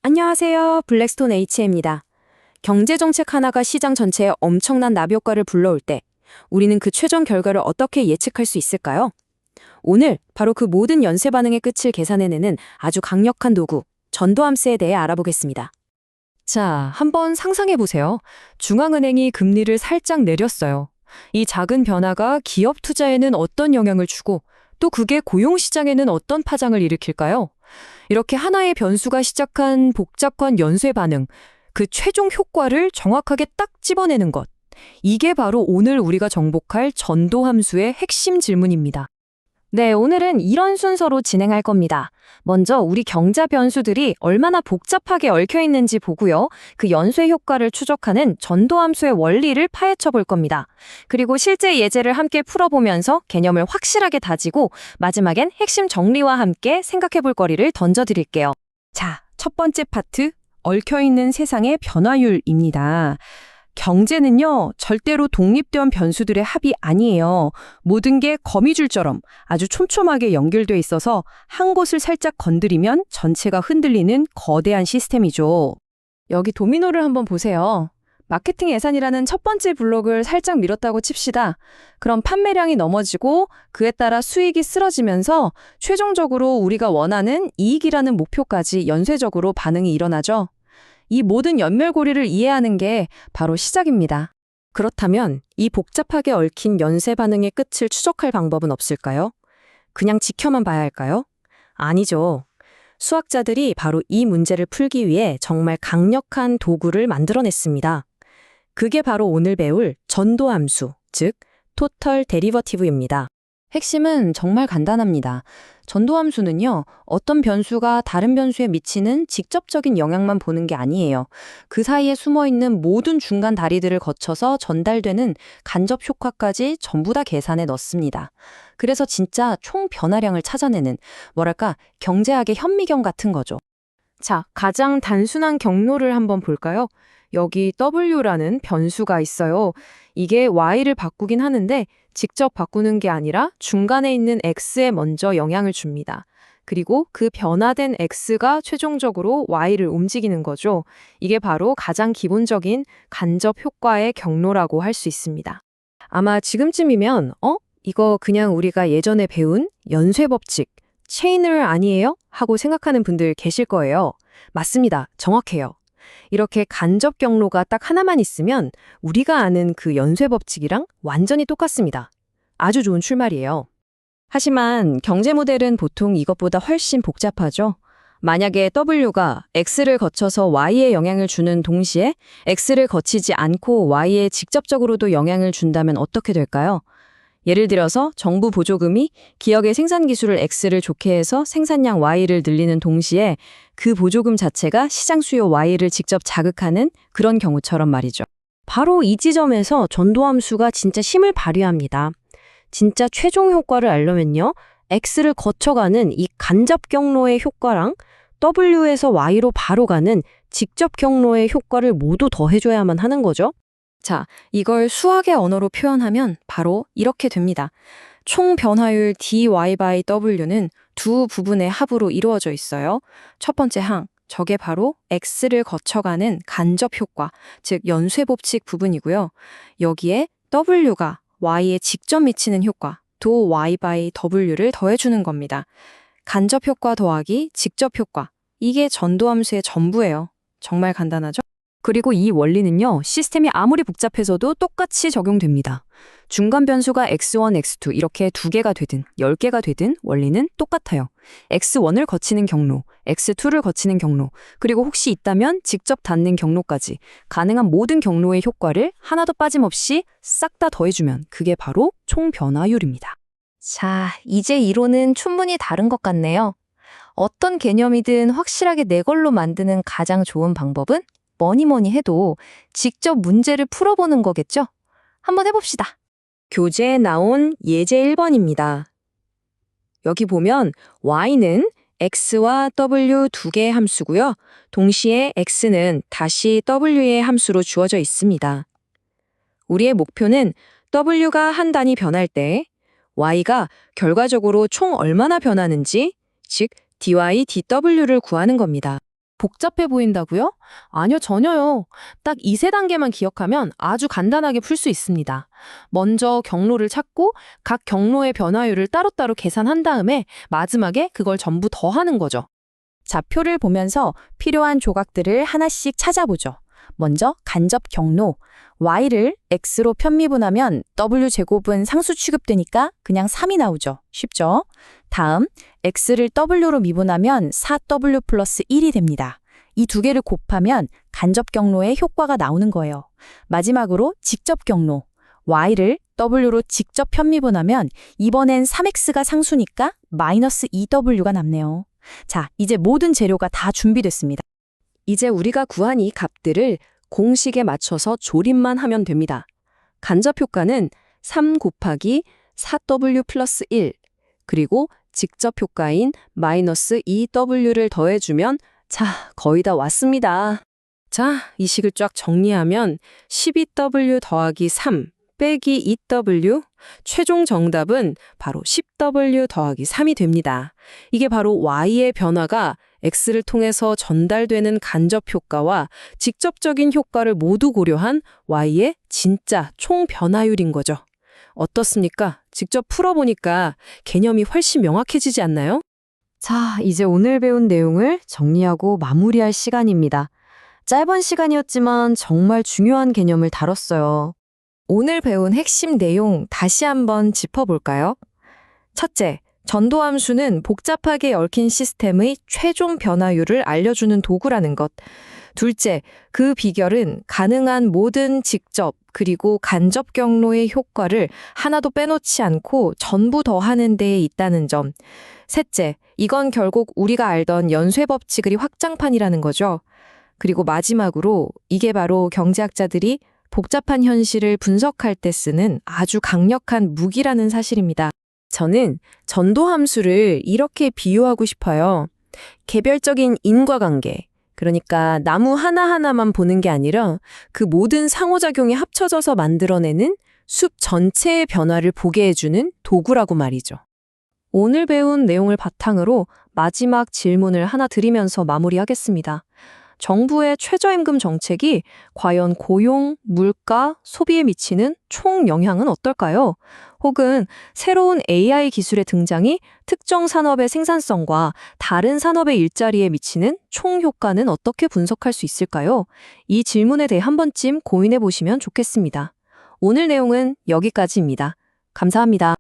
안녕하세요. 블랙스톤 H입니다. 경제정책 하나가 시장 전체에 엄청난 나비효과를 불러올 때 우리는 그 최종 결과를 어떻게 예측할 수 있을까요? 오늘 바로 그 모든 연쇄 반응의 끝을 계산해내는 아주 강력한 도구, 전도함수에 대해 알아보겠습니다. 자, 한번 상상해 보세요. 중앙은행이 금리를 살짝 내렸어요. 이 작은 변화가 기업 투자에는 어떤 영향을 주고 또 그게 고용 시장에는 어떤 파장을 일으킬까요? 이렇게 하나의 변수가 시작한 복잡한 연쇄 반응, 그 최종 효과를 정확하게 딱 집어내는 것. 이게 바로 오늘 우리가 정복할 전도함수의 핵심 질문입니다. 네, 오늘은 이런 순서로 진행할 겁니다. 먼저 우리 경제 변수들이 얼마나 복잡하게 얽혀 있는지 보고요. 그 연쇄 효과를 추적하는 전도함수의 원리를 파헤쳐 볼 겁니다. 그리고 실제 예제를 함께 풀어보면서 개념을 확실하게 다지고 마지막엔 핵심 정리와 함께 생각해 볼 거리를 던져드릴게요. 자, 첫 번째 파트, 얽혀있는 세상의 변화율입니다. 경제는요, 절대로 독립된 변수들의 합이 아니에요. 모든 게 거미줄처럼 아주 촘촘하게 연결돼 있어서 한 곳을 살짝 건드리면 전체가 흔들리는 거대한 시스템이죠. 여기 도미노를 한번 보세요. 마케팅 예산이라는 첫 번째 블록을 살짝 밀었다고 칩시다. 그럼 판매량이 넘어지고 그에 따라 수익이 쓰러지면서 최종적으로 우리가 원하는 이익이라는 목표까지 연쇄적으로 반응이 일어나죠. 이 모든 연결고리를 이해하는 게 바로 시작입니다. 그렇다면 이 복잡하게 얽힌 연쇄 반응의 끝을 추적할 방법은 없을까요? 그냥 지켜만 봐야 할까요? 아니죠. 수학자들이 바로 이 문제를 풀기 위해 정말 강력한 도구를 만들어냈습니다. 그게 바로 오늘 배울 전도함수, 즉 토털 데리버티브입니다. 핵심은 정말 간단합니다. 전도함수는요, 어떤 변수가 다른 변수에 미치는 직접적인 영향만 보는 게 아니에요. 그 사이에 숨어있는 모든 중간 다리들을 거쳐서 전달되는 간접 효과까지 전부 다 계산에 넣습니다. 그래서 진짜 총 변화량을 찾아내는, 뭐랄까, 경제학의 현미경 같은 거죠. 자, 가장 단순한 경로를 한번 볼까요? 여기 W라는 변수가 있어요. 이게 Y를 바꾸긴 하는데 직접 바꾸는 게 아니라 중간에 있는 X에 먼저 영향을 줍니다. 그리고 그 변화된 X가 최종적으로 Y를 움직이는 거죠. 이게 바로 가장 기본적인 간접 효과의 경로라고 할 수 있습니다. 아마 지금쯤이면 이거 그냥 우리가 예전에 배운 연쇄 법칙, 체인을 아니에요? 하고 생각하는 분들 계실 거예요. 맞습니다. 정확해요. 이렇게 간접 경로가 딱 하나만 있으면 우리가 아는 그 연쇄 법칙이랑 완전히 똑같습니다. 아주 좋은 출발이에요. 하지만 경제 모델은 보통 이것보다 훨씬 복잡하죠. 만약에 W가 X를 거쳐서 Y에 영향을 주는 동시에 X를 거치지 않고 Y에 직접적으로도 영향을 준다면 어떻게 될까요? 예를 들어서 정부 보조금이 기업의 생산 기술을 X를 좋게 해서 생산량 Y를 늘리는 동시에 그 보조금 자체가 시장 수요 Y를 직접 자극하는 그런 경우처럼 말이죠. 바로 이 지점에서 전도함수가 진짜 힘을 발휘합니다. 진짜 최종 효과를 알려면요. X를 거쳐가는 이 간접 경로의 효과랑 W에서 Y로 바로 가는 직접 경로의 효과를 모두 더해줘야만 하는 거죠. 자, 이걸 수학의 언어로 표현하면 바로 이렇게 됩니다. 총 변화율 dy/w는 두 부분의 합으로 이루어져 있어요. 첫 번째 항, 저게 바로 x를 거쳐가는 간접 효과, 즉 연쇄 법칙 부분이고요. 여기에 w가 y에 직접 미치는 효과, 도 y/w를 더해주는 겁니다. 간접 효과 더하기 직접 효과, 이게 전도함수의 전부예요. 정말 간단하죠? 그리고 이 원리는요, 시스템이 아무리 복잡해서도 똑같이 적용됩니다. 중간 변수가 x1, x2 이렇게 2개가 되든 10개가 되든 원리는 똑같아요. x1을 거치는 경로, x2를 거치는 경로, 그리고 혹시 있다면 직접 닿는 경로까지 가능한 모든 경로의 효과를 하나도 빠짐없이 싹 다 더해주면 그게 바로 총 변화율입니다. 자, 이제 이론은 충분히 다른 것 같네요. 어떤 개념이든 확실하게 내 걸로 만드는 가장 좋은 방법은 뭐니 해도 직접 문제를 풀어보는 거겠죠? 한번 해봅시다. 교재에 나온 예제 1번입니다. 여기 보면 y는 x와 w 두 개의 함수고요. 동시에 x는 다시 w의 함수로 주어져 있습니다. 우리의 목표는 w가 한 단위 변할 때 y가 결과적으로 총 얼마나 변하는지, 즉 dy, dw를 구하는 겁니다. 복잡해 보인다고요? 아니요, 전혀요. 딱 이 세 단계만 기억하면 아주 간단하게 풀 수 있습니다. 먼저 경로를 찾고 각 경로의 변화율을 따로따로 계산한 다음에 마지막에 그걸 전부 더하는 거죠. 좌표를 보면서 필요한 조각들을 하나씩 찾아보죠. 먼저 간접 경로. y를 x로 편미분하면 w제곱은 상수 취급되니까 그냥 3이 나오죠. 쉽죠? 다음 x를 w로 미분하면 4w 플러스 1이 됩니다. 이 두 개를 곱하면 간접 경로의 효과가 나오는 거예요. 마지막으로 직접 경로. y를 w로 직접 편미분하면 이번엔 3x가 상수니까 마이너스 2w가 남네요. 자, 이제 모든 재료가 다 준비됐습니다. 이제 우리가 구한 이 값들을 공식에 맞춰서 조립만 하면 됩니다. 간접 효과는 3 곱하기 4w 플러스 1, 그리고 직접 효과인 마이너스 2w를 더해주면 자, 거의 다 왔습니다. 자, 이 식을 쫙 정리하면 12w 더하기 3 빼기 2w, 최종 정답은 바로 10w 더하기 3이 됩니다. 이게 바로 y의 변화가 x를 통해서 전달되는 간접 효과와 직접적인 효과를 모두 고려한 y의 진짜 총 변화율인 거죠. 어떻습니까? 직접 풀어보니까 개념이 훨씬 명확해지지 않나요? 자, 이제 오늘 배운 내용을 정리하고 마무리할 시간입니다. 짧은 시간이었지만 정말 중요한 개념을 다뤘어요. 오늘 배운 핵심 내용 다시 한번 짚어볼까요? 첫째, 전도함수는 복잡하게 얽힌 시스템의 최종 변화율을 알려주는 도구라는 것. 둘째, 그 비결은 가능한 모든 직접 그리고 간접 경로의 효과를 하나도 빼놓지 않고 전부 더하는 데에 있다는 점. 셋째, 이건 결국 우리가 알던 연쇄 법칙의 확장판이라는 거죠. 그리고 마지막으로 이게 바로 경제학자들이 복잡한 현실을 분석할 때 쓰는 아주 강력한 무기라는 사실입니다. 저는 전도함수를 이렇게 비유하고 싶어요. 개별적인 인과관계, 그러니까 나무 하나하나만 보는 게 아니라 그 모든 상호작용이 합쳐져서 만들어내는 숲 전체의 변화를 보게 해주는 도구라고 말이죠. 오늘 배운 내용을 바탕으로 마지막 질문을 하나 드리면서 마무리하겠습니다. 정부의 최저임금 정책이 과연 고용, 물가, 소비에 미치는 총 영향은 어떨까요? 혹은 새로운 AI 기술의 등장이 특정 산업의 생산성과 다른 산업의 일자리에 미치는 총 효과는 어떻게 분석할 수 있을까요? 이 질문에 대해 한 번쯤 고민해 보시면 좋겠습니다. 오늘 내용은 여기까지입니다. 감사합니다.